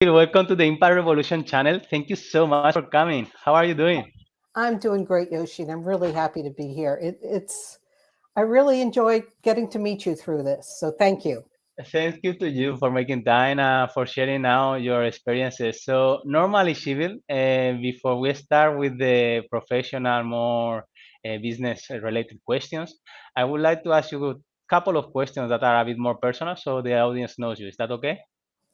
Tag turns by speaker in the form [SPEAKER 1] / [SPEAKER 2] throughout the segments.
[SPEAKER 1] Welcome to the Impact Revolution channel. Thank you so much for coming. How are you doing?
[SPEAKER 2] I'm doing great, Yoshi, and I'm really happy to be here. I really enjoyed getting to meet you through this. So thank you.
[SPEAKER 1] Thank you to you for making time, for sharing now your experiences. So normally, Sybil, before we start with the professional, more business-related questions, I would like to ask you a couple of questions that are a bit more personal, so the audience knows you. Is that okay?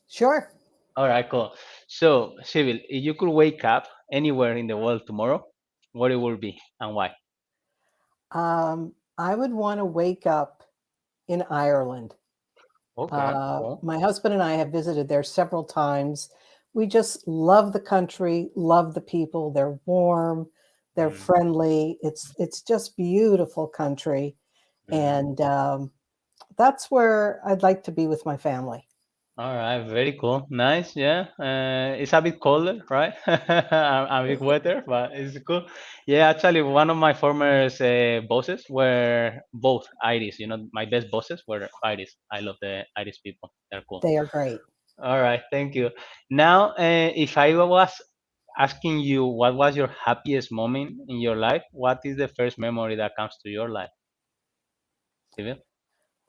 [SPEAKER 2] Sure.
[SPEAKER 1] All right, cool. So, Sybil, if you could wake up anywhere in the world tomorrow, what it will be and why?
[SPEAKER 2] I would want to wake up in Ireland.
[SPEAKER 1] Okay, cool.
[SPEAKER 2] My husband and I have visited there several times. We just love the country, love the people. They're warm, they're
[SPEAKER 1] Mm,
[SPEAKER 2] friendly. It's just beautiful country,
[SPEAKER 1] mm.
[SPEAKER 2] and that's where I'd like to be with my family.
[SPEAKER 1] All right, very cool. Nice, yeah. It's a bit colder, right? A bit wetter, but it's cool. Yeah, actually, one of my former bosses were both Irish. My best bosses were Irish. I love the Irish people. They're cool.
[SPEAKER 2] They are great.
[SPEAKER 1] All right, thank you. Now, if I was asking you what was your happiest moment in your life, what is the first memory that comes to your life, Steven?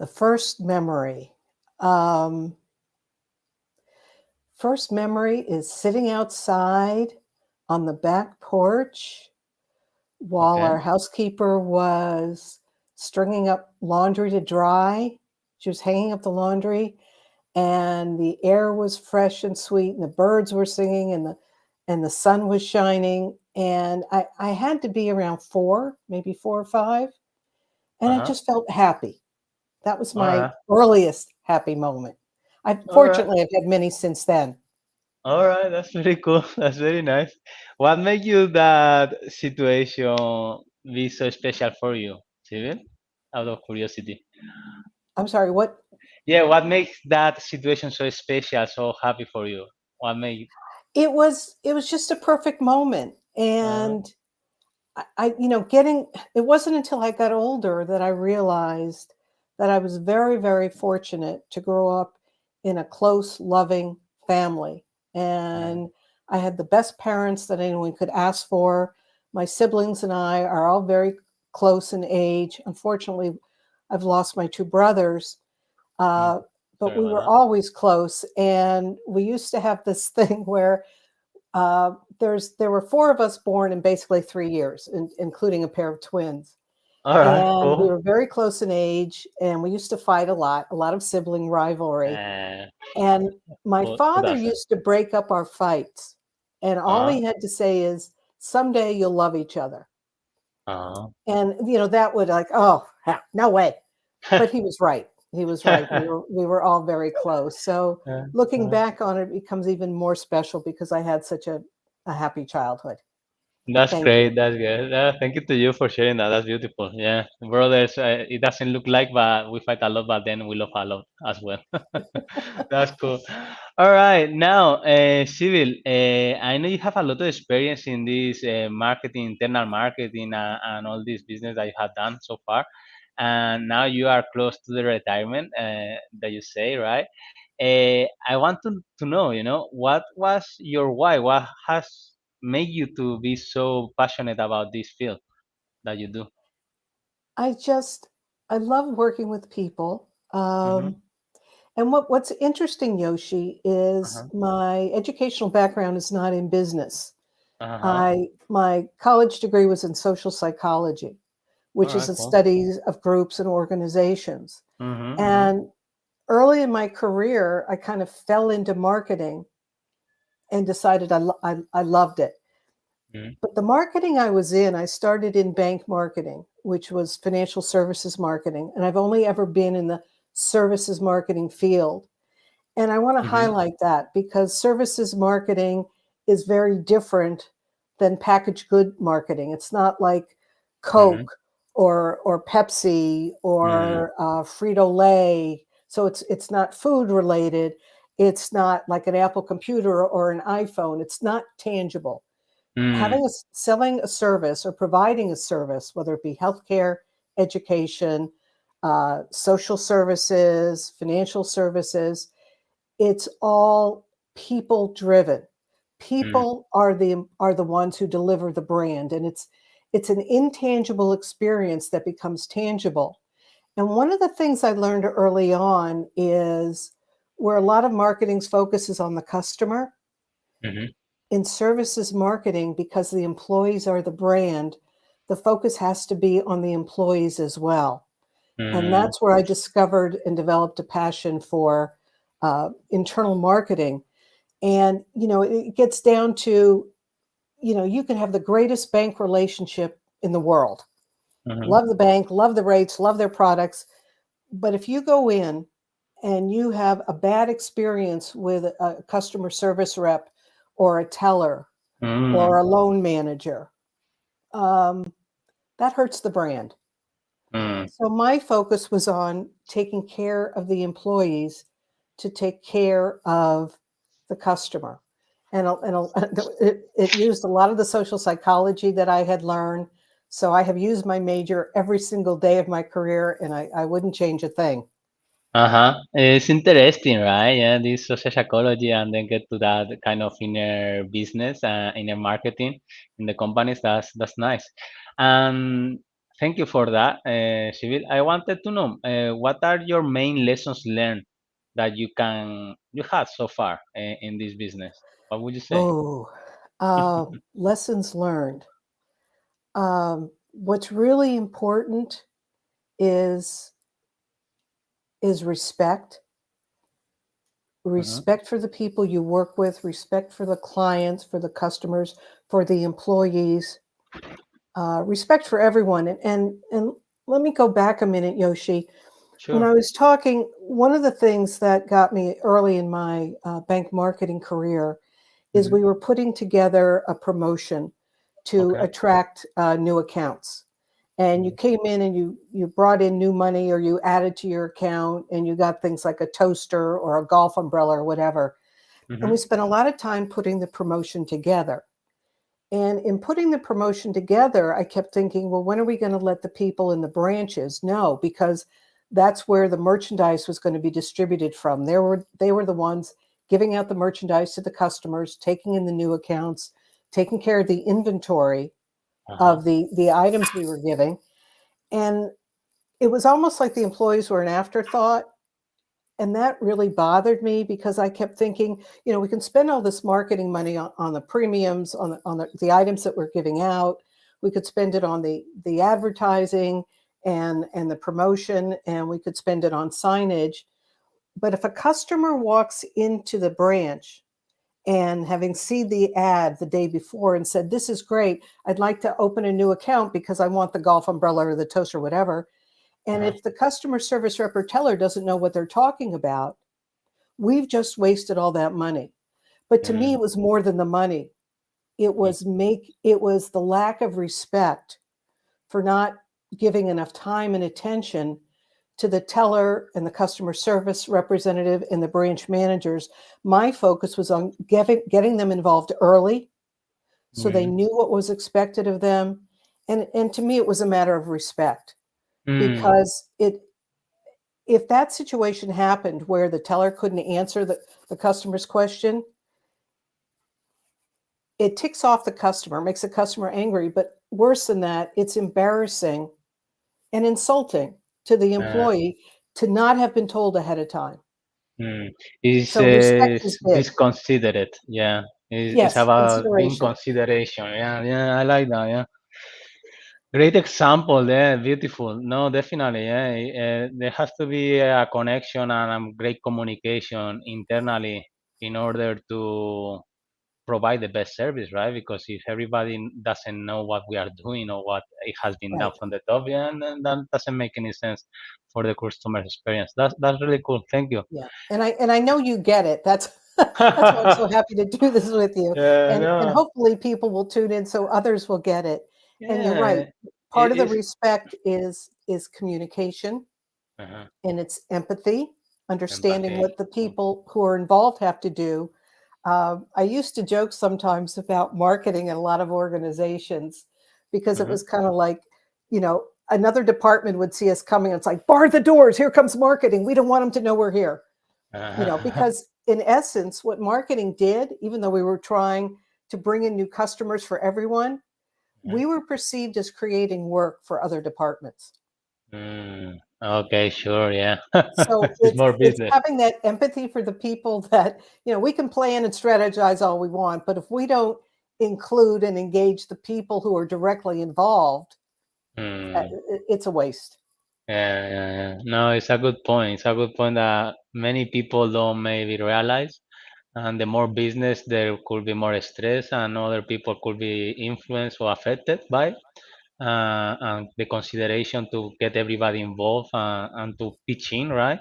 [SPEAKER 2] The first memory. Um, First memory is sitting outside on the back porch while
[SPEAKER 1] Okay.
[SPEAKER 2] our housekeeper was stringing up laundry to dry. She was hanging up the laundry, and the air was fresh and sweet, and the birds were singing, and the sun was shining. And I had to be around four, maybe 4 or 5, and I
[SPEAKER 1] Uh-huh.
[SPEAKER 2] just felt happy. That was
[SPEAKER 1] All
[SPEAKER 2] my
[SPEAKER 1] right.
[SPEAKER 2] earliest happy moment.
[SPEAKER 1] All right.
[SPEAKER 2] Fortunately, I've had many since then.
[SPEAKER 1] All right, that's very cool. That's very nice. What made you that situation be so special for you, Steven? Out of curiosity.
[SPEAKER 2] I'm sorry, what?
[SPEAKER 1] Yeah, what makes that situation so special, so happy for you? What made
[SPEAKER 2] It was just a perfect moment.
[SPEAKER 1] uh,
[SPEAKER 2] And getting it wasn't until I got older that I realized that I was very, very fortunate to grow up in a close, loving family.
[SPEAKER 1] mm,
[SPEAKER 2] And I had the best parents that anyone could ask for. My siblings and I are all very close in age. Unfortunately, I've lost my two brothers,
[SPEAKER 1] mm,
[SPEAKER 2] uh, but
[SPEAKER 1] sorry
[SPEAKER 2] we
[SPEAKER 1] about
[SPEAKER 2] were
[SPEAKER 1] that.
[SPEAKER 2] always close. And we used to have this thing where there were four of us born in basically 3 years, including a pair of twins.
[SPEAKER 1] All right,
[SPEAKER 2] And we
[SPEAKER 1] cool.
[SPEAKER 2] were very close in age, and we used to fight a lot of sibling rivalry.
[SPEAKER 1] Uh,
[SPEAKER 2] And my
[SPEAKER 1] who
[SPEAKER 2] father
[SPEAKER 1] doesn't?
[SPEAKER 2] used to break up our fights, and all
[SPEAKER 1] Uh,
[SPEAKER 2] he had to say is, "Someday you'll love each other."
[SPEAKER 1] uh.
[SPEAKER 2] And that would, like, oh, no way. But he was right. He was right. We were all very close. So looking
[SPEAKER 1] Uh,
[SPEAKER 2] back on it becomes even more special because I had such a happy childhood.
[SPEAKER 1] That's
[SPEAKER 2] Thank you.
[SPEAKER 1] great. That's good. Thank you to you for sharing that. That's beautiful. Yeah, brothers. It doesn't look like, but we fight a lot, but then we love a lot as well. That's cool. All right, now, Civil. I know you have a lot of experience in this marketing, internal marketing, and all this business that you have done so far, and now you are close to the retirement that you say, right? I want to know, what was your why? What has made you to be so passionate about this field that you do?
[SPEAKER 2] I just I love working with people.
[SPEAKER 1] Mm-hmm.
[SPEAKER 2] And what's interesting, Yoshi, is
[SPEAKER 1] Uh-huh.
[SPEAKER 2] my educational background is not in business.
[SPEAKER 1] Uh-huh.
[SPEAKER 2] My college degree was in social psychology,
[SPEAKER 1] All
[SPEAKER 2] which is
[SPEAKER 1] right,
[SPEAKER 2] the
[SPEAKER 1] cool.
[SPEAKER 2] studies of groups and organizations.
[SPEAKER 1] Mm-hmm. Mm-hmm.
[SPEAKER 2] And early in my career, I kind of fell into marketing and decided I loved it.
[SPEAKER 1] Mm-hmm.
[SPEAKER 2] But the marketing I was in, I started in bank marketing, which was financial services marketing. And I've only ever been in the services marketing field. And I want to
[SPEAKER 1] Mm-hmm.
[SPEAKER 2] highlight that because services marketing is very different than packaged good marketing. It's not like
[SPEAKER 1] Mm-hmm.
[SPEAKER 2] Coke or Pepsi
[SPEAKER 1] Mm-hmm.
[SPEAKER 2] or Frito Lay. So it's not food related. It's not like an Apple computer or an iPhone. It's not tangible. Selling a service or providing a service, whether it be healthcare, education, social services, financial services, it's all people driven.
[SPEAKER 1] Mm,
[SPEAKER 2] People are the ones who deliver the brand, and it's an intangible experience that becomes tangible. And one of the things I learned early on is where a lot of marketing's focus is on the customer.
[SPEAKER 1] mhm,
[SPEAKER 2] In services marketing, because the employees are the brand, the focus has to be on the employees as well. And
[SPEAKER 1] mm,
[SPEAKER 2] that's where I discovered and developed a passion for internal marketing. And, it gets down to, you can have the greatest bank relationship in the world.
[SPEAKER 1] mhm,
[SPEAKER 2] Love the bank, love the rates, love their products. But if you go in and you have a bad experience with a customer service rep or a teller
[SPEAKER 1] mm,
[SPEAKER 2] or a loan manager, um, that hurts the brand.
[SPEAKER 1] mm.
[SPEAKER 2] So my focus was on taking care of the employees to take care of the customer. It used a lot of the social psychology that I had learned. So I have used my major every single day of my career, and I wouldn't change a thing.
[SPEAKER 1] Uh-huh. It's interesting, right? Yeah, this social psychology and then get to that kind of inner business, inner marketing in the companies. That's nice. And thank you for that, Sibyl. I wanted to know what are your main lessons learned that you had so far in this business? What would you say?
[SPEAKER 2] Oh, lessons learned. What's really important is respect.
[SPEAKER 1] Uh-huh.
[SPEAKER 2] Respect for the people you work with, respect for the clients, for the customers, for the employees, respect for everyone. And let me go back a minute, Yoshi. When
[SPEAKER 1] Sure.
[SPEAKER 2] I was talking, one of the things that got me early in my bank marketing career is
[SPEAKER 1] Hmm.
[SPEAKER 2] we were putting together a promotion to
[SPEAKER 1] Okay.
[SPEAKER 2] attract new accounts. And you came in and you brought in new money, or you added to your account, and you got things like a toaster or a golf umbrella or whatever. And we
[SPEAKER 1] Mm-hmm.
[SPEAKER 2] spent a lot of time putting the promotion together. And in putting the promotion together, I kept thinking, well, when are we going to let the people in the branches know? Because that's where the merchandise was going to be distributed from. They were the ones giving out the merchandise to the customers, taking in the new accounts, taking care of the inventory
[SPEAKER 1] Uh-huh.
[SPEAKER 2] of the items we were giving. And it was almost like the employees were an afterthought. And that really bothered me because I kept thinking, we can spend all this marketing money on the premiums, on the items that we're giving out. We could spend it on the advertising and the promotion, and we could spend it on signage. But if a customer walks into the branch and having seen the ad the day before and said, "This is great, I'd like to open a new account because I want the golf umbrella or the toaster, whatever." And
[SPEAKER 1] Uh-huh.
[SPEAKER 2] if the customer service rep or teller doesn't know what they're talking about, we've just wasted all that money. But to me,
[SPEAKER 1] Mm,
[SPEAKER 2] it was more than the money. It was the lack of respect for not giving enough time and attention to the teller and the customer service representative and the branch managers. My focus was on getting them involved early so they
[SPEAKER 1] mm,
[SPEAKER 2] knew what was expected of them. And to me, it was a matter of respect,
[SPEAKER 1] mm,
[SPEAKER 2] because if that situation happened where the teller couldn't answer the customer's question, it ticks off the customer, makes the customer angry. But worse than that, it's embarrassing and insulting to the
[SPEAKER 1] uh,
[SPEAKER 2] employee to not have been told ahead of time.
[SPEAKER 1] mm. It's,
[SPEAKER 2] So respect is big.
[SPEAKER 1] it's considerate. Yeah. It's
[SPEAKER 2] Yes,
[SPEAKER 1] about being
[SPEAKER 2] consideration.
[SPEAKER 1] consideration. Yeah. Yeah. I like that. Yeah. Great example. Yeah. Beautiful. No, definitely. Yeah. There has to be a connection and great communication internally in order to provide the best service, right? Because if everybody doesn't know what we are doing or what it has been done
[SPEAKER 2] Right.
[SPEAKER 1] from the top, yeah, then that doesn't make any sense for the customer experience. That's really cool. Thank you.
[SPEAKER 2] Yeah. And I know you get it. That's why I'm so happy to do this with you.
[SPEAKER 1] Yeah,
[SPEAKER 2] And
[SPEAKER 1] no,
[SPEAKER 2] hopefully people will tune in so others will get it. And you're
[SPEAKER 1] yeah,
[SPEAKER 2] right. Part of the
[SPEAKER 1] it's
[SPEAKER 2] respect is communication,
[SPEAKER 1] uh
[SPEAKER 2] and it's empathy, understanding
[SPEAKER 1] empathy.
[SPEAKER 2] what the people who are involved have to do. I used to joke sometimes about marketing in a lot of organizations, because it
[SPEAKER 1] Uh-huh.
[SPEAKER 2] was kind of like, another department would see us coming. And it's like, bar the doors. Here comes marketing. We don't want them to know we're here.
[SPEAKER 1] Uh-huh.
[SPEAKER 2] Because in essence, what marketing did, even though we were trying to bring in new customers for everyone, we were perceived as creating work for other departments.
[SPEAKER 1] Okay, sure, yeah.
[SPEAKER 2] So
[SPEAKER 1] It's more
[SPEAKER 2] it's
[SPEAKER 1] business.
[SPEAKER 2] having that empathy for the people that, we can plan and strategize all we want, but if we don't include and engage the people who are directly involved,
[SPEAKER 1] Mm.
[SPEAKER 2] it's a waste.
[SPEAKER 1] Yeah, yeah, yeah. No, it's a good point. It's a good point that many people don't maybe realize. And the more business, there could be more stress, and other people could be influenced or affected by. And the consideration to get everybody involved and to pitch in, right?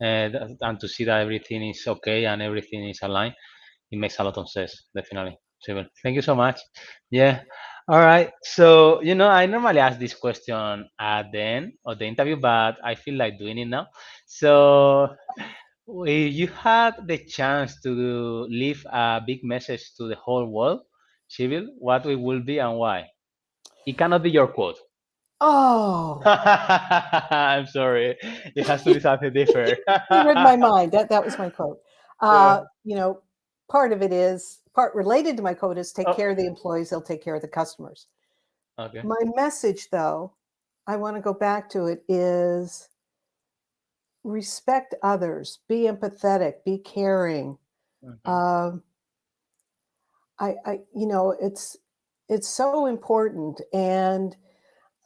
[SPEAKER 1] And to see that everything is okay and everything is aligned. It makes a lot of sense, definitely. Sybil, thank you so much. Yeah. All right. So, I normally ask this question at the end of the interview, but I feel like doing it now. So, if you had the chance to leave a big message to the whole world, Sybil, what it will be and why? It cannot be your quote.
[SPEAKER 2] Oh,
[SPEAKER 1] I'm sorry. It has to be something different.
[SPEAKER 2] you read my mind. That was my quote.
[SPEAKER 1] Yeah.
[SPEAKER 2] You know, part related to my quote is take
[SPEAKER 1] Oh,
[SPEAKER 2] care of the employees, they'll take care of the customers.
[SPEAKER 1] okay.
[SPEAKER 2] My message, though, I want to go back to it, is respect others, be empathetic, be caring.
[SPEAKER 1] Mhm.
[SPEAKER 2] Um, it's so important, and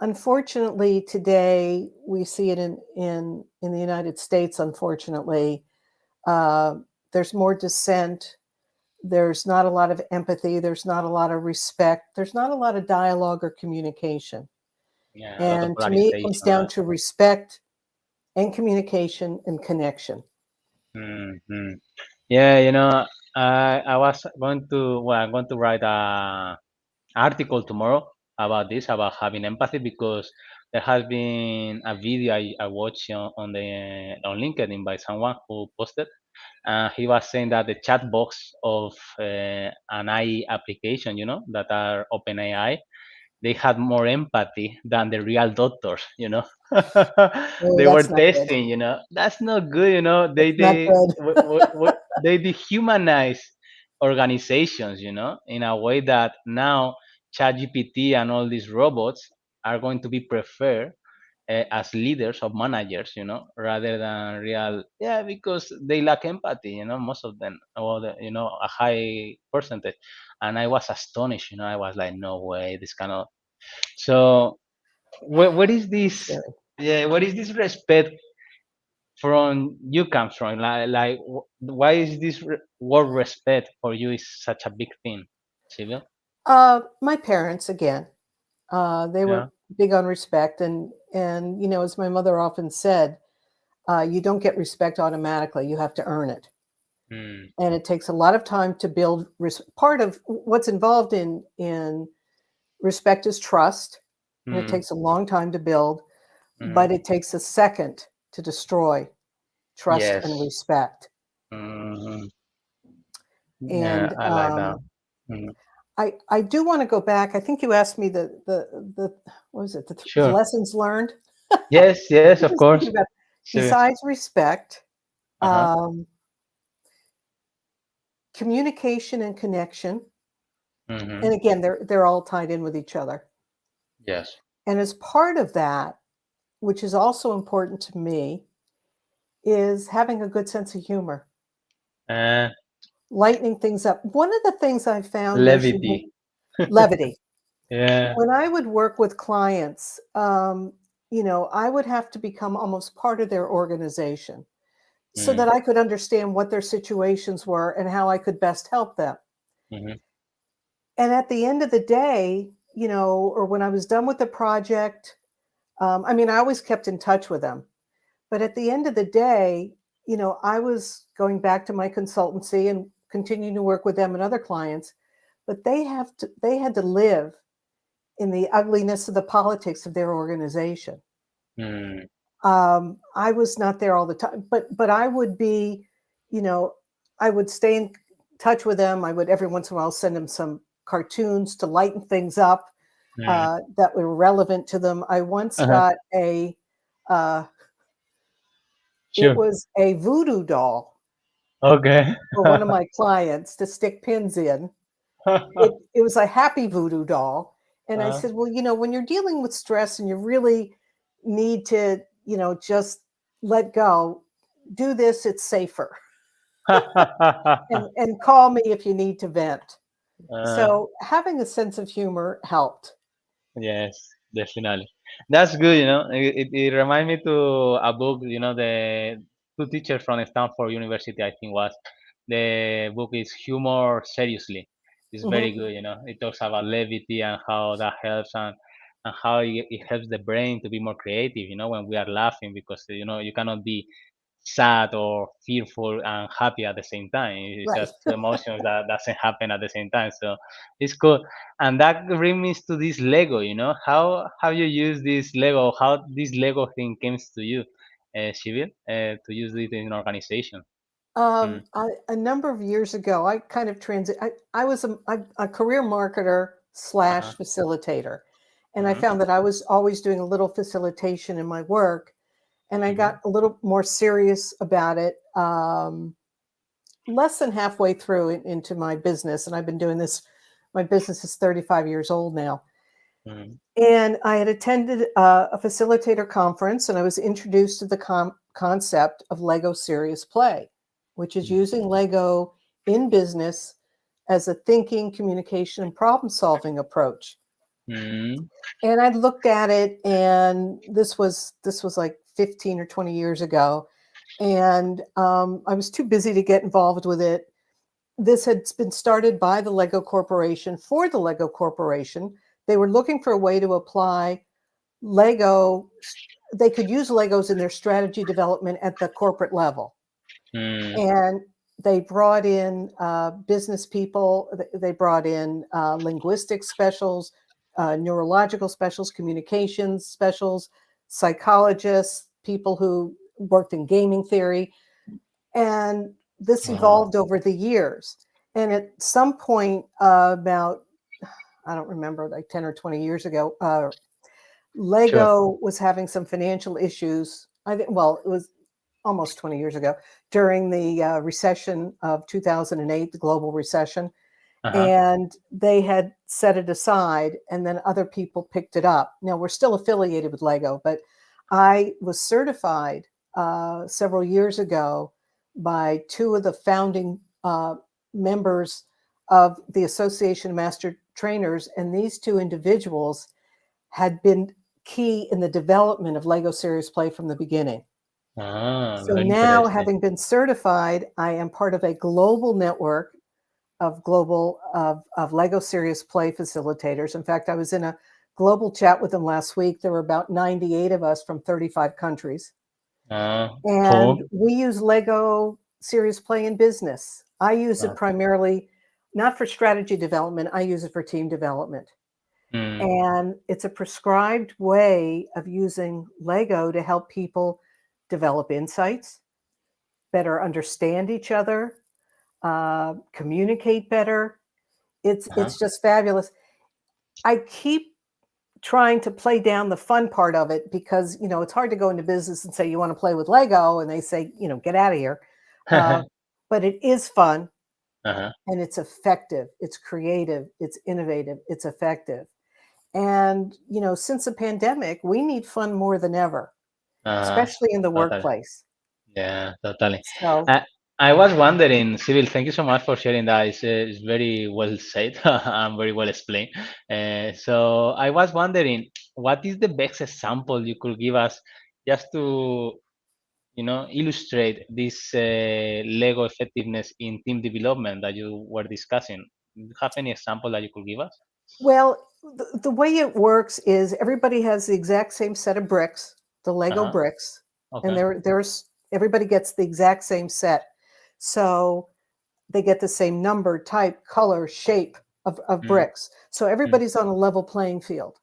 [SPEAKER 2] unfortunately today we see it in the United States. Unfortunately, uh, there's more dissent. There's not a lot of empathy. There's not a lot of respect. There's not a lot of dialogue or communication.
[SPEAKER 1] Yeah, a lot of
[SPEAKER 2] And to me, it
[SPEAKER 1] polarization,
[SPEAKER 2] comes down
[SPEAKER 1] right?
[SPEAKER 2] to respect and communication and connection.
[SPEAKER 1] Hmm. Yeah, I was going to, well, I'm going to write a article tomorrow about this, about having empathy, because there has been a video I watched on LinkedIn by someone who posted. He was saying that the chat box of an AI application, that are OpenAI, they had more empathy than the real doctors.
[SPEAKER 2] Oh,
[SPEAKER 1] They were
[SPEAKER 2] that's not good.
[SPEAKER 1] testing, that's not good. they
[SPEAKER 2] It's not
[SPEAKER 1] they
[SPEAKER 2] good.
[SPEAKER 1] they dehumanize organizations, in a way that now ChatGPT and all these robots are going to be preferred as leaders of managers, rather than real, yeah, because they lack empathy, most of them, or a high percentage. And I was astonished, I was like, no way, this cannot. So, what is this?
[SPEAKER 2] Scary.
[SPEAKER 1] Yeah, what is this respect from you comes from? Why is this word respect for you is such a big thing, Sylvia?
[SPEAKER 2] My parents, again, they were
[SPEAKER 1] Yeah.
[SPEAKER 2] big on respect, and as my mother often said, you don't get respect automatically. You have to earn it,
[SPEAKER 1] Mm,
[SPEAKER 2] and it takes a lot of time to build. Part of what's involved in respect is trust, and it
[SPEAKER 1] mm,
[SPEAKER 2] takes a long time to build,
[SPEAKER 1] mm.
[SPEAKER 2] but it takes a second to destroy trust and
[SPEAKER 1] Yes.
[SPEAKER 2] respect.
[SPEAKER 1] Hmm. Yeah,
[SPEAKER 2] And
[SPEAKER 1] I like that. Mm.
[SPEAKER 2] I do want to go back. I think you asked me the what was it, the
[SPEAKER 1] Sure.
[SPEAKER 2] lessons learned.
[SPEAKER 1] Yes, yes,
[SPEAKER 2] I'm
[SPEAKER 1] of
[SPEAKER 2] just thinking
[SPEAKER 1] course.
[SPEAKER 2] about,
[SPEAKER 1] Sure.
[SPEAKER 2] besides respect,
[SPEAKER 1] Uh-huh.
[SPEAKER 2] um, communication and connection.
[SPEAKER 1] Mm-hmm.
[SPEAKER 2] And again, they're all tied in with each other.
[SPEAKER 1] Yes.
[SPEAKER 2] And as part of that, which is also important to me, is having a good sense of humor,
[SPEAKER 1] Uh,
[SPEAKER 2] lightening things up. One of the things I found is
[SPEAKER 1] Levity.
[SPEAKER 2] levity.
[SPEAKER 1] Yeah.
[SPEAKER 2] When I would work with clients, I would have to become almost part of their organization so
[SPEAKER 1] Mm,
[SPEAKER 2] that I could understand what their situations were and how I could best help them.
[SPEAKER 1] mm-hmm.
[SPEAKER 2] And at the end of the day, or when I was done with the project, I always kept in touch with them. But at the end of the day, I was going back to my consultancy and continuing to work with them and other clients, but they had to live in the ugliness of the politics of their organization.
[SPEAKER 1] Mm,
[SPEAKER 2] I was not there all the time, but I would be, you know, I would stay in touch with them. I would every once in a while send them some cartoons to lighten things up
[SPEAKER 1] mm.
[SPEAKER 2] that were relevant to them. I once
[SPEAKER 1] Uh-huh.
[SPEAKER 2] got uh, it
[SPEAKER 1] Sure.
[SPEAKER 2] was a voodoo doll
[SPEAKER 1] Okay.
[SPEAKER 2] for one of my clients to stick pins in. It was a happy voodoo doll. And I
[SPEAKER 1] Uh,
[SPEAKER 2] said, well, when you're dealing with stress and you really need to, just let go, do this, it's safer. And call me if you need to vent.
[SPEAKER 1] uh,
[SPEAKER 2] So having a sense of humor helped.
[SPEAKER 1] yes, definitely. That's good. It reminds me to a book. The two teachers from Stanford University, I think was the book is Humor Seriously. It's very
[SPEAKER 2] Mhm.
[SPEAKER 1] good. It talks about levity and how that helps and how it helps the brain to be more creative. When we are laughing because you cannot be sad or fearful and happy at the same time. It's
[SPEAKER 2] Right.
[SPEAKER 1] just two emotions that doesn't happen at the same time. So it's cool. And that brings me to this Lego. How you use this Lego? How this Lego thing came to you, Sybil, to use it in an organization? Mm.
[SPEAKER 2] A number of years ago, I kind of I was a career marketer
[SPEAKER 1] Uh-huh.
[SPEAKER 2] slash facilitator. And I
[SPEAKER 1] Uh-huh.
[SPEAKER 2] found that I was always doing a little facilitation in my work. And I
[SPEAKER 1] Mm-hmm.
[SPEAKER 2] got a little more serious about it less than halfway through into my business. And I've been doing this, my business is 35 years old now.
[SPEAKER 1] Mm-hmm.
[SPEAKER 2] And I had attended a facilitator conference, and I was introduced to the concept of Lego Serious Play, which is using Lego in business as a thinking, communication, and problem solving approach.
[SPEAKER 1] Mm-hmm.
[SPEAKER 2] And I looked at it, and this was like 15 or 20 years ago, and I was too busy to get involved with it. This had been started by the Lego Corporation for the Lego Corporation. They were looking for a way to apply Lego. They could use Legos in their strategy development at the corporate level.
[SPEAKER 1] Mm-hmm.
[SPEAKER 2] And they brought in business people, they brought in linguistics specials, neurological specials, communications specials, psychologists, people who worked in gaming theory. And this
[SPEAKER 1] Uh-huh.
[SPEAKER 2] evolved over the years. And at some point, about, I don't remember, like 10 or 20 years ago,
[SPEAKER 1] Sure.
[SPEAKER 2] Lego was having some financial issues. I think, well, it was almost 20 years ago during the recession of 2008, the global recession.
[SPEAKER 1] Uh-huh.
[SPEAKER 2] And they had set it aside, and then other people picked it up. Now, we're still affiliated with Lego, but I was certified several years ago by two of the founding members of the Association of Master Trainers. And these two individuals had been key in the development of Lego Serious Play from the beginning.
[SPEAKER 1] Ah,
[SPEAKER 2] So
[SPEAKER 1] very
[SPEAKER 2] now,
[SPEAKER 1] interesting.
[SPEAKER 2] having been certified, I am part of a global network of Lego Serious Play facilitators. In fact, I was in a global chat with them last week. There were about 98 of us from 35 countries. And
[SPEAKER 1] Cool.
[SPEAKER 2] we use Lego Serious Play in business. I use it
[SPEAKER 1] Okay.
[SPEAKER 2] primarily not for strategy development, I use it for team development.
[SPEAKER 1] Mm.
[SPEAKER 2] And it's a prescribed way of using Lego to help people develop insights, better understand each other, communicate better.
[SPEAKER 1] Uh-huh.
[SPEAKER 2] It's just fabulous. I keep trying to play down the fun part of it because it's hard to go into business and say you want to play with Lego, and they say get out of here. Uh, but it is fun,
[SPEAKER 1] Uh-huh.
[SPEAKER 2] and it's effective. It's creative. It's innovative. It's effective. And since the pandemic, we need fun more than ever,
[SPEAKER 1] Uh-huh.
[SPEAKER 2] especially in the
[SPEAKER 1] Totally.
[SPEAKER 2] workplace.
[SPEAKER 1] Yeah, totally.
[SPEAKER 2] So,
[SPEAKER 1] I I was wondering, Sybil, thank you so much for sharing that. It's very well said and very well explained. So I was wondering, what is the best example you could give us just to, illustrate this Lego effectiveness in team development that you were discussing? Do you have any example that you could give us?
[SPEAKER 2] well, the way it works is everybody has the exact same set of bricks, the Lego
[SPEAKER 1] Uh-huh.
[SPEAKER 2] bricks, and
[SPEAKER 1] Okay.
[SPEAKER 2] there's everybody gets the exact same set. So they get the same number, type, color, shape of
[SPEAKER 1] Mm,
[SPEAKER 2] bricks. So
[SPEAKER 1] mm,
[SPEAKER 2] everybody's on a level playing field.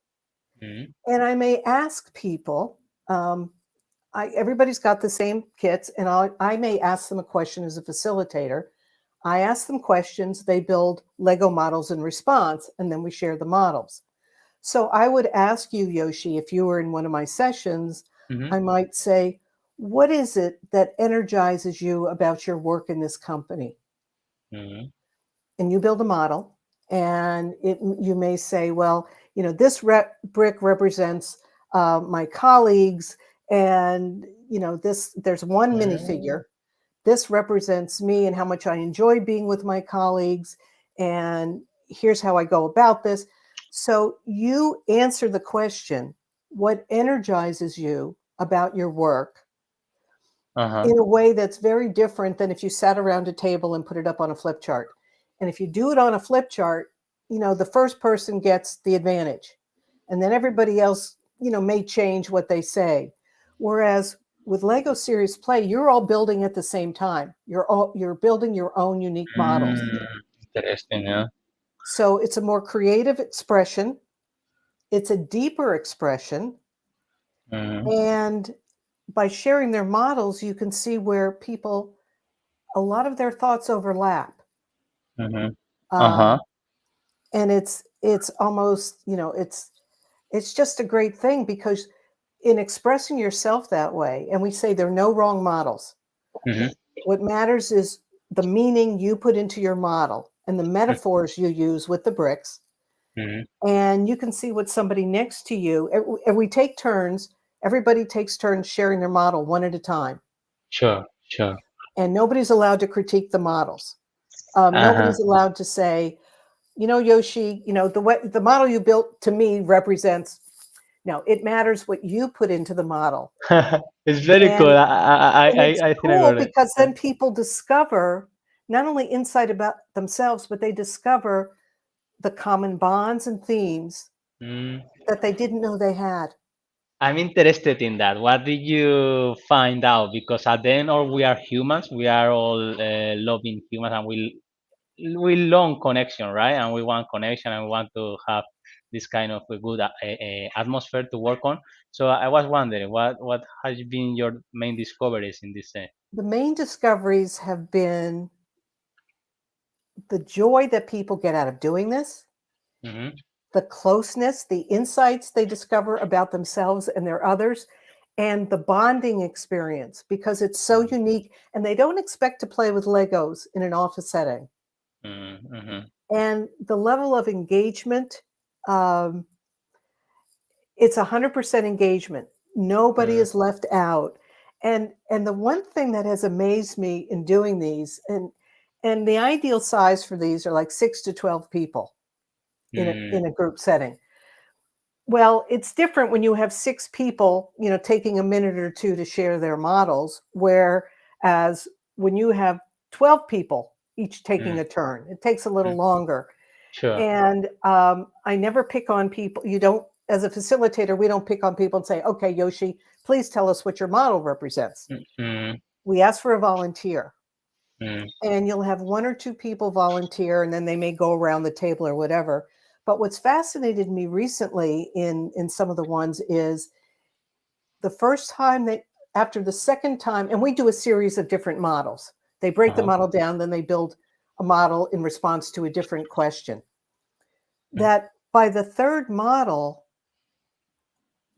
[SPEAKER 1] mm,
[SPEAKER 2] And I may ask people, um, everybody's got the same kits, and I may ask them a question as a facilitator. I ask them questions, they build Lego models in response, and then we share the models. So I would ask you, Yoshi, if you were in one of my sessions,
[SPEAKER 1] mhm,
[SPEAKER 2] I might say, what is it that energizes you about your work in this company?
[SPEAKER 1] Mm-hmm.
[SPEAKER 2] And you build a model, and you may say, well, this brick represents my colleagues, and there's one minifigure. This represents me and how much I enjoy being with my colleagues, and here's how I go about this. So you answer the question, what energizes you about your work,
[SPEAKER 1] Uh-huh.
[SPEAKER 2] in a way that's very different than if you sat around a table and put it up on a flip chart. And if you do it on a flip chart, the first person gets the advantage. And then everybody else, may change what they say. Whereas with Lego Serious Play, you're all building at the same time. You're building your own unique models.
[SPEAKER 1] Interesting, yeah.
[SPEAKER 2] So it's a more creative expression. It's a deeper expression.
[SPEAKER 1] Mm-hmm.
[SPEAKER 2] And by sharing their models, you can see where a lot of their thoughts overlap.
[SPEAKER 1] Mm-hmm. Uh-huh.
[SPEAKER 2] Um, and it's almost, it's just a great thing, because in expressing yourself that way, and we say there are no wrong models.
[SPEAKER 1] Mm-hmm.
[SPEAKER 2] What matters is the meaning you put into your model and the metaphors you use with the bricks.
[SPEAKER 1] Mm-hmm.
[SPEAKER 2] And you can see what somebody next to you, and we take turns. Everybody takes turns sharing their model one at a time.
[SPEAKER 1] Sure, sure.
[SPEAKER 2] And nobody's allowed to critique the models.
[SPEAKER 1] Uh-huh.
[SPEAKER 2] Nobody's allowed to say, Yoshi, the model you built to me represents. No, it matters what you put into the model.
[SPEAKER 1] It's very cool.
[SPEAKER 2] And it's
[SPEAKER 1] I think I
[SPEAKER 2] cool
[SPEAKER 1] got it.
[SPEAKER 2] because then people discover not only insight about themselves, but they discover the common bonds and themes
[SPEAKER 1] Mm.
[SPEAKER 2] that they didn't know they had.
[SPEAKER 1] I'm interested in that. What did you find out? Because at the end, all we are humans. We are all loving humans, and we long connection, right? And we want connection, and we want to have this kind of a good atmosphere to work on. So I was wondering, what has been your main discoveries in this?
[SPEAKER 2] The main discoveries have been the joy that people get out of doing this,
[SPEAKER 1] Mm-hmm.
[SPEAKER 2] the closeness, the insights they discover about themselves and their others, and the bonding experience, because it's so unique and they don't expect to play with Legos in an office setting.
[SPEAKER 1] Mm-hmm.
[SPEAKER 2] And the level of engagement, um, it's 100% engagement. Nobody
[SPEAKER 1] Mm-hmm.
[SPEAKER 2] is left out. And the one thing that has amazed me in doing these, and the ideal size for these are like 6 to 12 people in a group setting. Well, it's different when you have 6 people, taking a minute or two to share their models, whereas when you have 12 people each taking
[SPEAKER 1] Mm-hmm.
[SPEAKER 2] a turn, it takes a little longer.
[SPEAKER 1] Sure.
[SPEAKER 2] And I never pick on people. You don't, as a facilitator, we don't pick on people and say, okay, Yoshi, please tell us what your model represents.
[SPEAKER 1] Mm-hmm.
[SPEAKER 2] We ask for a volunteer.
[SPEAKER 1] Mm-hmm.
[SPEAKER 2] And you'll have 1 or 2 people volunteer, and then they may go around the table or whatever. But what's fascinated me recently in some of the ones is the first time after the second time, and we do a series of different models. They break the
[SPEAKER 1] Uh-huh.
[SPEAKER 2] model down, then they build a model in response to a different question. That by the third model,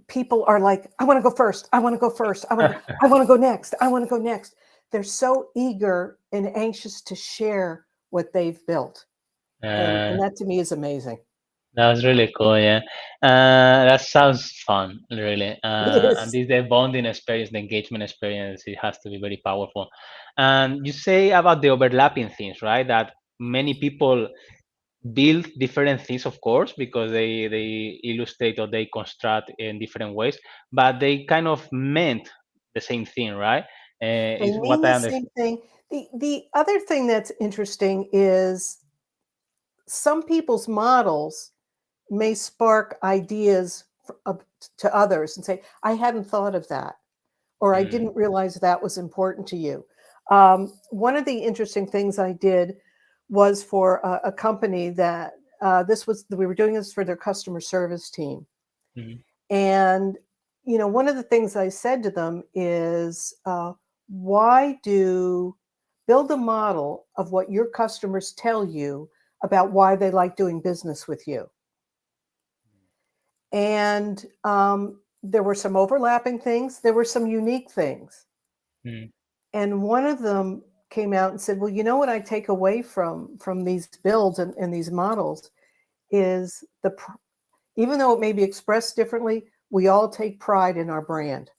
[SPEAKER 2] people are like, I want to go first. I want to go first. I want to go next. I want to go next. They're so eager and anxious to share what they've built. And
[SPEAKER 1] Uh,
[SPEAKER 2] that to me is amazing.
[SPEAKER 1] That was really cool, yeah. That sounds fun, really.
[SPEAKER 2] It
[SPEAKER 1] And
[SPEAKER 2] is.
[SPEAKER 1] this the bonding experience, the engagement experience, it has to be very powerful. And you say about the overlapping things, right? That many people build different things, of course, because they illustrate or they construct in different ways, but they kind of meant the same thing, right?
[SPEAKER 2] They
[SPEAKER 1] Is
[SPEAKER 2] mean
[SPEAKER 1] what I
[SPEAKER 2] the
[SPEAKER 1] understand.
[SPEAKER 2] same thing. The other thing that's interesting is some people's models may spark ideas to others and say, I hadn't thought of that, or I
[SPEAKER 1] Mm,
[SPEAKER 2] didn't realize that was important to you. One of the interesting things I did was for a company that we were doing this for their customer service team.
[SPEAKER 1] mm,
[SPEAKER 2] And, one of the things I said to them is, why build a model of what your customers tell you about why they like doing business with you. And there were some overlapping things, there were some unique things.
[SPEAKER 1] Mm,
[SPEAKER 2] And one of them came out and said, well, you know what I take away from these builds and these models is even though it may be expressed differently, we all take pride in our brand,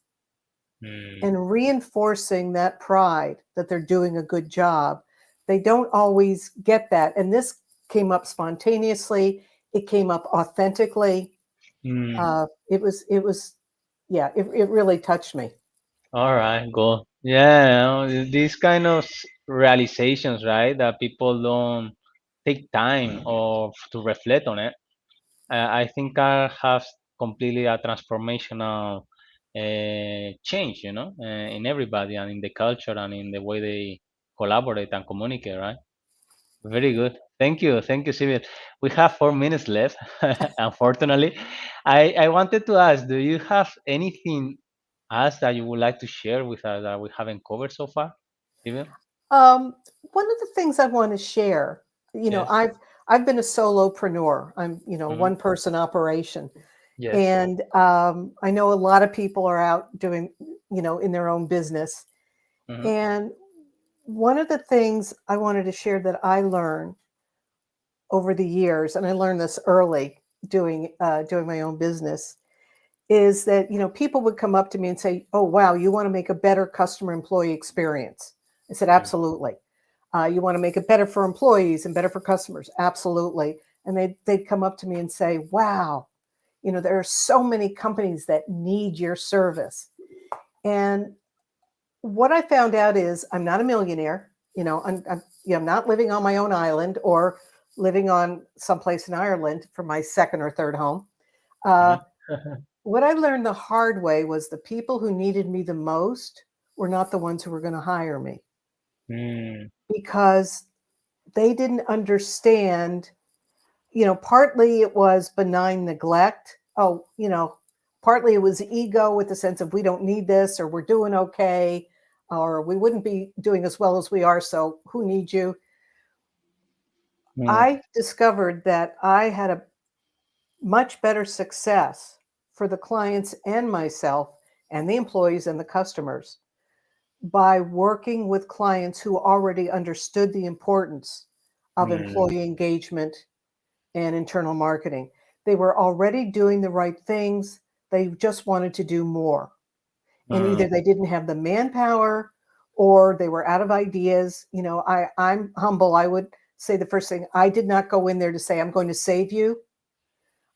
[SPEAKER 1] mm,
[SPEAKER 2] and reinforcing that pride that they're doing a good job. They don't always get that. And this came up spontaneously. It came up authentically.
[SPEAKER 1] mm.
[SPEAKER 2] It was, yeah, it really touched me.
[SPEAKER 1] All right, go. Yeah, these kind of realizations, right? That people don't take time or to reflect on it. I think I have completely a transformational change, in everybody and in the culture and in the way they collaborate and communicate, right? Very good. Thank you, Sybil. We have 4 minutes left. Unfortunately, I wanted to ask, do you have anything else that you would like to share with us that we haven't covered so far, Sybil?
[SPEAKER 2] Um, One of the things I want to share,
[SPEAKER 1] Yes.
[SPEAKER 2] I've been a solopreneur. I'm,
[SPEAKER 1] Hmm.
[SPEAKER 2] one person operation.
[SPEAKER 1] Yes.
[SPEAKER 2] And I know a lot of people are out doing, in their own business.
[SPEAKER 1] Hmm.
[SPEAKER 2] And one of the things I wanted to share that I learned over the years, and I learned this early doing my own business, is that people would come up to me and say, "Oh, wow, you want to make a better customer employee experience?" I said, "Absolutely." You want to make it better for employees and better for customers? Absolutely. And they'd come up to me and say, "Wow, there are so many companies that need your service." And what I found out is I'm not a millionaire. I'm not living on my own island or living on someplace in Ireland for my second or third home. Uh,
[SPEAKER 1] Hmm.
[SPEAKER 2] what I learned the hard way was the people who needed me the most were not the ones who were going to hire me,
[SPEAKER 1] Mm,
[SPEAKER 2] because they didn't understand. Partly it was benign neglect. Oh, partly it was ego with the sense of we don't need this, or we're doing okay, or we wouldn't be doing as well as we are, so who needs you?
[SPEAKER 1] mm,
[SPEAKER 2] I discovered that I had a much better success for the clients and myself and the employees and the customers by working with clients who already understood the importance of
[SPEAKER 1] mm,
[SPEAKER 2] employee engagement and internal marketing. They were already doing the right things. They just wanted to do more. And
[SPEAKER 1] mm,
[SPEAKER 2] either they didn't have the manpower or they were out of ideas. I'm humble. I would say the first thing, I did not go in there to say, I'm going to save you.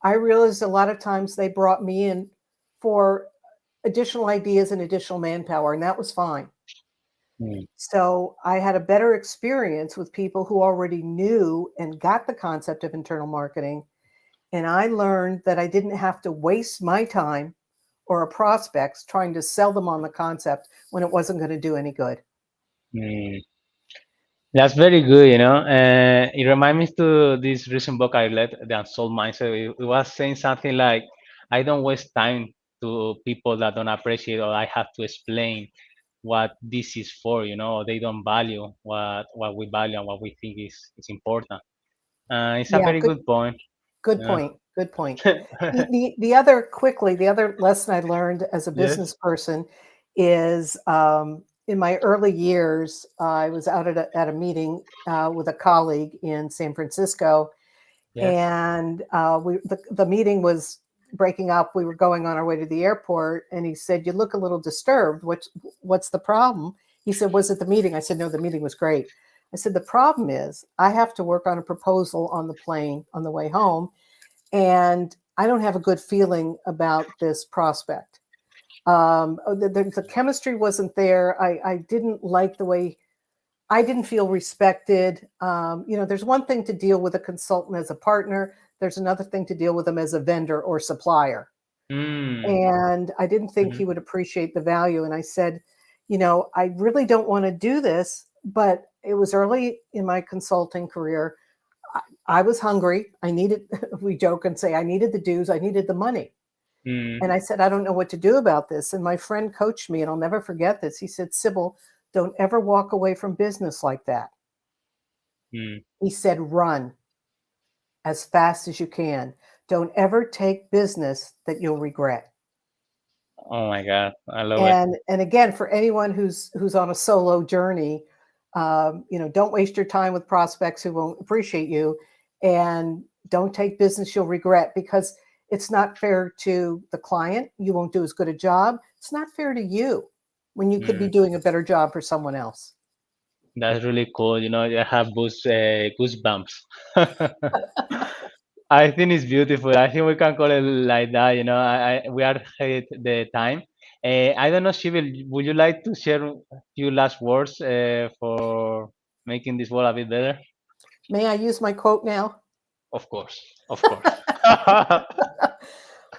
[SPEAKER 2] I realized a lot of times they brought me in for additional ideas and additional manpower, and that was fine.
[SPEAKER 1] mm,
[SPEAKER 2] So I had a better experience with people who already knew and got the concept of internal marketing. And I learned that I didn't have to waste my time or a prospect's trying to sell them on the concept when it wasn't going to do any good.
[SPEAKER 1] mm. That's very good, it reminds me to this recent book I read, The Unsold Mindset. It was saying something like, I don't waste time to people that don't appreciate or I have to explain what this is for, or they don't value what we value and what we think is important. It's a
[SPEAKER 2] Yeah,
[SPEAKER 1] very
[SPEAKER 2] good
[SPEAKER 1] good point.
[SPEAKER 2] good
[SPEAKER 1] Yeah.
[SPEAKER 2] point. Good point. The other lesson I learned as a
[SPEAKER 1] Yes.
[SPEAKER 2] business person is, in my early years, I was out at a meeting with a colleague in San Francisco,
[SPEAKER 1] Yes.
[SPEAKER 2] and the meeting was breaking up. We were going on our way to the airport, and he said, "You look a little disturbed. What's the problem?" He said, "Was it the meeting?" I said, "No, the meeting was great." I said, "The problem is I have to work on a proposal on the plane on the way home, and I don't have a good feeling about this prospect. The chemistry wasn't there. I didn't like the way, I didn't feel respected. There's one thing to deal with a consultant as a partner. There's another thing to deal with them as a vendor or supplier.
[SPEAKER 1] Mm.
[SPEAKER 2] And I didn't think
[SPEAKER 1] Mhm.
[SPEAKER 2] he would appreciate the value. And I said, I really don't want to do this, but it was early in my consulting career. I was hungry. I needed, we joke and say, I needed the dues, I needed the money.
[SPEAKER 1] Mm.
[SPEAKER 2] And I said, I don't know what to do about this. And my friend coached me, and I'll never forget this. He said, Sybil, don't ever walk away from business like that.
[SPEAKER 1] Mm.
[SPEAKER 2] He said, run as fast as you can. Don't ever take business that you'll regret.
[SPEAKER 1] Oh my God, I love it.
[SPEAKER 2] And again, for anyone who's on a solo journey, don't waste your time with prospects who won't appreciate you, and don't take business you'll regret, because it's not fair to the client. You won't do as good a job. It's not fair to you when you could be
[SPEAKER 1] Mm,
[SPEAKER 2] doing a better job for someone else.
[SPEAKER 1] that's really cool. I have goosebumps. I think it's beautiful. I think we can call it like that. We are at the time. I don't know, Sibyl, would you like to share a few last words for making this world a bit better?
[SPEAKER 2] May I use my quote now?
[SPEAKER 1] Of course, of course.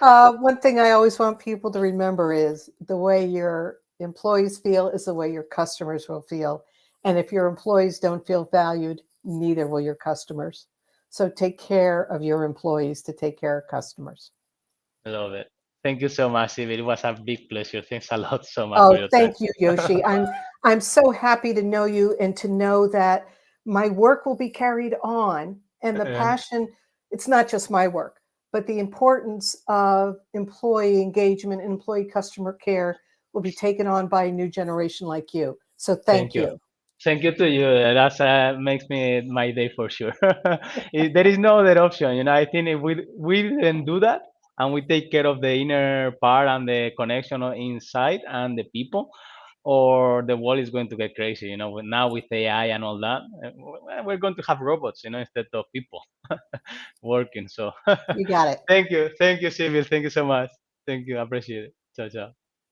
[SPEAKER 2] One thing I always want people to remember is the way your employees feel is the way your customers will feel. And if your employees don't feel valued, neither will your customers. So take care of your employees to take care of customers.
[SPEAKER 1] Love it. Thank you so much, Sibyl. It was a big pleasure. Thanks a lot so much for
[SPEAKER 2] Oh,
[SPEAKER 1] your time.
[SPEAKER 2] thank you, Yoshi. I'm so happy to know you and to know that my work will be carried on, and the
[SPEAKER 1] Yeah.
[SPEAKER 2] passion, it's not just my work, but the importance of employee engagement and employee customer care will be taken on by a new generation like you. So
[SPEAKER 1] Thank
[SPEAKER 2] thank
[SPEAKER 1] you.
[SPEAKER 2] you.
[SPEAKER 1] Thank you to you. That makes me my day for sure. There is no other option. I think if we didn't do that and we take care of the inner part and the connection inside and the people, or the world is going to get crazy. Now with AI and all that, we're going to have robots, instead of people working. So
[SPEAKER 2] You got it.
[SPEAKER 1] thank you, Civil. Thank you so much. Thank you. I appreciate it. Ciao, ciao.